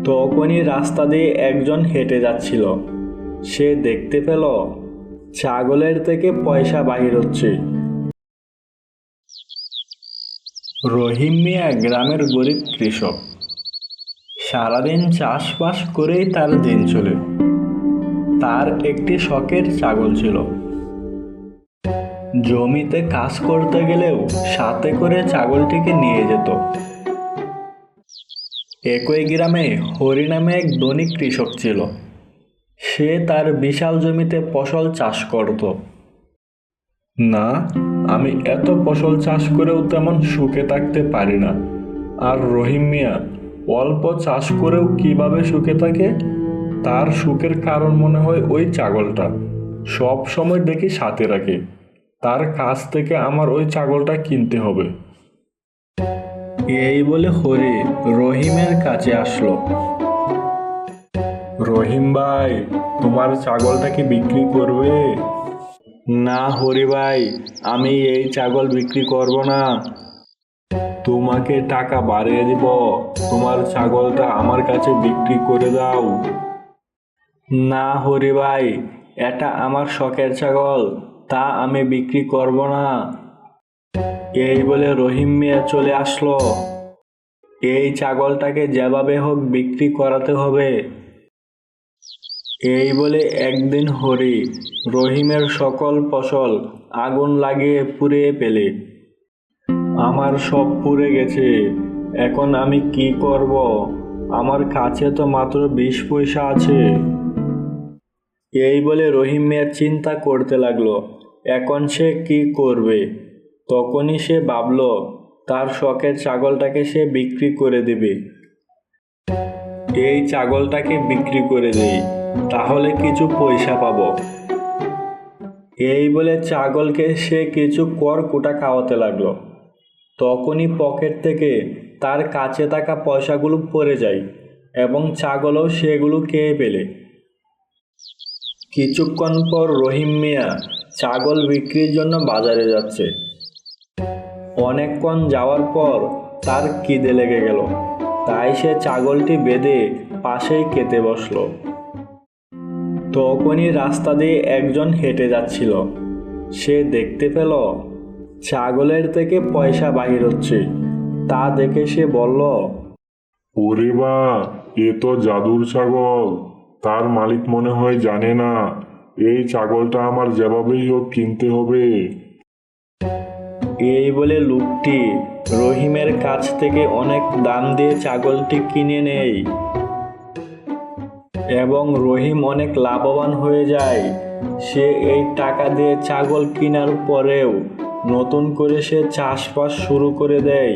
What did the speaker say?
তখনই রাস্তা দিয়ে একজন হেঁটে যাচ্ছিল। সে দেখতে পেল ছাগলের থেকে পয়সা বাহির হচ্ছে। রহিম মিয়া গ্রামের গরিব কৃষক। সারাদিন চাষবাস করেই তার দিন চলে। তার একটি শখের ছাগল ছিল। জমিতে কাজ করতে গেলেও সাথে করে ছাগলটিকে নিয়ে যেত। একই গ্রামে হরি নামে এক ধনী কৃষক ছিল। সে তার বিশাল জমিতে ফসল চাষ করত। না, আমি এত ফসল চাষ করেও তেমন সুখে থাকতে পারি না। আর রহিম মিয়া অল্প চাষ করেও কিভাবে সুখে থাকে? তার সুখের কারণ মনে হয় ওই ছাগলটা। সব সময় দেখি সাথে রাখে। তার কাছ থেকে আমার ওই ছাগলটা কিনতে হবে। এই বলে হরি রহিমের কাছে আসলো। রহিম ভাই, তোমার ছাগলটা কি বিক্রি করবে? না হরি ভাই, আমি এই ছাগল বিক্রি করব না। তোমাকে টাকা বাড়িয়ে দিব। তোমার ছাগলটা আমার কাছে বিক্রি করে দাও। না হরি ভাই, এটা আমার শখের ছাগল, তা আমি বিক্রি করব না। এই বলে রহিম মিয়া চলে আসলো। এই ছাগলটাকে যেভাবে হোক বিক্রি করাতে হবে। এই বলে একদিন হরি রহিমের সকল ফসল আগুন লাগিয়ে পুড়িয়ে ফেলে। আমার সব পুড়ে গেছে, এখন আমি কি করব? আমার কাছে তো মাত্র 20 পয়সা আছে। এই বলে রহিম মিয়া চিন্তা করতে লাগলো এখন সে কি করবে। তখনই সে ভাবল তার শখের ছাগলটাকে সে বিক্রি করে দেবে। এই ছাগলটাকে বিক্রি করে দেই, তাহলে কিছু পয়সা পাবো। এই বলে ছাগলকে সে কিছু খড়কুটা খাওয়াতে লাগলো। তখনই পকেট থেকে তার কাছে থাকা পয়সাগুলো পড়ে যায় এবং ছাগলও সেগুলো খেয়ে ফেলে। কিছুক্ষণ পর রহিম মিয়া ছাগল বিক্রির জন্য বাজারে যাচ্ছে। অনেকক্ষণ যাওয়ার পর তার খিদে লেগে গেল, তাই সে ছাগলটি বেঁধে পাশেই খেতে বসলো। তখনই রাস্তা দিয়ে একজন হেঁটে যাচ্ছিল। সে দেখতে পেল ছাগলের থেকে পয়সা বাহির হচ্ছে। তা দেখে সে বলল, ওরে বা, এ তো জাদুর ছাগল। তার মালিক মনে হয় জানে না। এই ছাগলটা আমার যেভাবেই হোক কিনতে হবে। এই বলে লোকটি রহিমের কাছ থেকে অনেক দাম দিয়ে ছাগলটি কিনে নেয় এবং রহিম অনেক লাভবান হয়ে যায়। সে এই টাকা দিয়ে ছাগল কেনার পরেও নতুন করে সে চাষবাস শুরু করে দেয়।